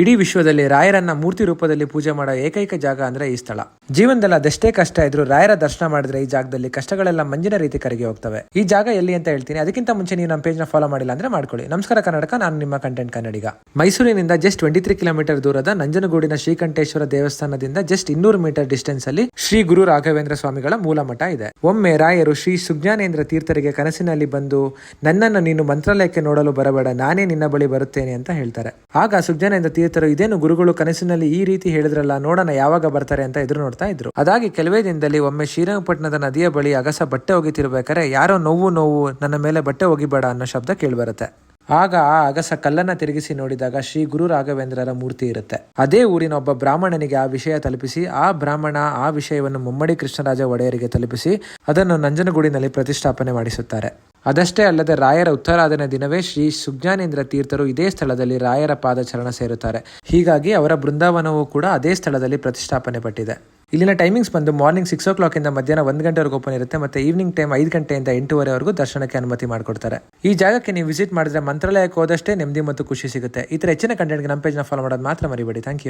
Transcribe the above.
ಇಡೀ ವಿಶ್ವದಲ್ಲಿ ರಾಯರನ್ನ ಮೂರ್ತಿ ರೂಪದಲ್ಲಿ ಪೂಜೆ ಮಾಡೋ ಏಕೈಕ ಜಾಗ ಅಂದ್ರೆ ಈ ಸ್ಥಳ. ಜೀವನದಲ್ಲಿ ಅದೆಷ್ಟೇ ಕಷ್ಟ ಇದ್ರು ರಾಯರ ದರ್ಶನ ಮಾಡಿದ್ರೆ ಈ ಜಾಗದಲ್ಲಿ ಕಷ್ಟಗಳೆಲ್ಲ ಮಂಜಿನ ರೀತಿ ಕರಗಿ ಹೋಗ್ತವೆ. ಈ ಜಾಗ ಎಲ್ಲಿ ಅಂತ ಹೇಳ್ತೀನಿ. ಅದಕ್ಕಿಂತ ಮುಂಚೆ ನೀವು ನಮ್ಮ ಪೇಜ್ ನ ಫಾಲೋ ಮಾಡಿಲ್ಲ ಅಂದ್ರೆ ಮಾಡ್ಕೊಳ್ಳಿ. ನಮಸ್ಕಾರ ಕರ್ನಾಟಕ, ನಾನು ನಿಮ್ಮ ಕಂಟೆಂಟ್ ಕನ್ನಡಿಗ. ಮೈಸೂರಿನಿಂದ ಜಸ್ಟ್ 23 ಕಿಲೋಮೀಟರ್ ದೂರದ ನಂಜನಗೂಡಿನ ಶ್ರೀಕಂಠೇಶ್ವರ ದೇವಸ್ಥಾನದಿಂದ ಜಸ್ಟ್ 200 ಮೀಟರ್ ಡಿಸ್ಟೆನ್ಸ್ ಅಲ್ಲಿ ಶ್ರೀ ಗುರು ರಾಘವೇಂದ್ರ ಸ್ವಾಮಿಗಳ ಮೂಲ ಮಠ ಇದೆ. ಒಮ್ಮೆ ರಾಯರು ಶ್ರೀ ಸುಜ್ಞಾನೇಂದ್ರ ತೀರ್ಥರಿಗೆ ಕನಸಿನಲ್ಲಿ ಬಂದು, ನನ್ನನ್ನು ನೀನು ಮಂತ್ರಾಲಯಕ್ಕೆ ನೋಡಲು ಬರಬೇಡ, ನಾನೇ ನಿನ್ನ ಬಳಿ ಬರುತ್ತೇನೆ ಅಂತ ಹೇಳ್ತಾರೆ. ಆಗ ಸುಜ್ಞಾನೇಂದ್ರ ತೀರ್ಥರು, ಇದೇನು ಗುರುಗಳು ಕನಸಿನಲ್ಲಿ ಈ ರೀತಿ ಹೇಳಿದ್ರಲ್ಲ, ನೋಡೋಣ ಯಾವಾಗ ಬರ್ತಾರೆ ಅಂತ ಎದುರು ನೋಡ್ತಾ ಇದ್ರು. ಅದಾಗಿ ಕೆಲವೇ ದಿನದಲ್ಲಿ ಒಮ್ಮೆ ಶ್ರೀರಂಗಪಟ್ಟಣದ ನದಿಯ ಬಳಿ ಅಗಸ ಬಟ್ಟೆ ಒಗಿತಿರ್ಬೇಕಾದ್ರೆ ಯಾರೋ ನೋವು ನನ್ನ ಮೇಲೆ ಬಟ್ಟೆ ಒಗಿಬೇಡ ಅನ್ನೋ ಶಬ್ದ ಕೇಳಿಬರುತ್ತೆ. ಆಗ ಆ ಅಗಸ ಕಲ್ಲನ್ನ ತಿರುಗಿಸಿ ನೋಡಿದಾಗ ಶ್ರೀ ಗುರು ರಾಘವೇಂದ್ರರ ಮೂರ್ತಿ ಇರುತ್ತೆ. ಅದೇ ಊರಿನ ಒಬ್ಬ ಬ್ರಾಹ್ಮಣನಿಗೆ ಆ ವಿಷಯ ತಲುಪಿಸಿ ಆ ಬ್ರಾಹ್ಮಣ ಆ ವಿಷಯವನ್ನು ಮುಮ್ಮಡಿ ಕೃಷ್ಣರಾಜ ಒಡೆಯರಿಗೆ ತಲುಪಿಸಿ ಅದನ್ನು ನಂಜನಗೂಡಿನಲ್ಲಿ ಪ್ರತಿಷ್ಠಾಪನೆ ಮಾಡಿಸುತ್ತಾರೆ. ಅದಷ್ಟೇ ಅಲ್ಲದೆ ರಾಯರ ಉತ್ತರಾಧನೆ ದಿನವೇ ಶ್ರೀ ಸುಜ್ಞಾನೇಂದ್ರ ತೀರ್ಥರು ಇದೇ ಸ್ಥಳದಲ್ಲಿ ರಾಯರ ಪಾದಚರಣ ಸೇರುತ್ತಾರೆ. ಹೀಗಾಗಿ ಅವರ ಬೃಂದಾವನವೂ ಕೂಡ ಅದೇ ಸ್ಥಳದಲ್ಲಿ ಪ್ರತಿಷ್ಠಾಪನೆ ಪಟ್ಟಿದೆ. ಇಲ್ಲಿನ ಟೈಮಿಂಗ್ಸ್ ಬಂದು ಮಾರ್ನಿಂಗ್ 6 o'clock ಇಂದ ಮಧ್ಯಾಹ್ನ 1 ಗಂಟೆವರೆಗೂ ಓಪನ್ ಇರುತ್ತೆ. ಮತ್ತೆ ಈವ್ನಿಂಗ್ ಟೈಮ್ 5 ಗಂಟೆಯಿಂದ 8:30ವರೆಗೂ ದರ್ಶನಕ್ಕೆ ಅನುಮತಿ ಮಾಡಿಕೊಡ್ತಾರೆ. ಈ ಜಾಗಕ್ಕೆ ನೀವು ವಿಸಿಟ್ ಮಾಡಿದ್ರೆ ಮಂತ್ರಾಲಯಕ್ಕೆ ಹೋದಷ್ಟೇ ನೆಮ್ಮದಿ ಮತ್ತು ಖುಷಿ ಸಿಗುತ್ತೆ. ಈ ತರ ಹೆಚ್ಚಿನ ಕಂಟೆಂಟ್ಗೆ ನಮ್ಮ ಪೇಜ್ನ ಫಾಲೋ ಮಾಡೋದು ಮಾತ್ರ ಮರಿಬೇಡಿ. Thank you.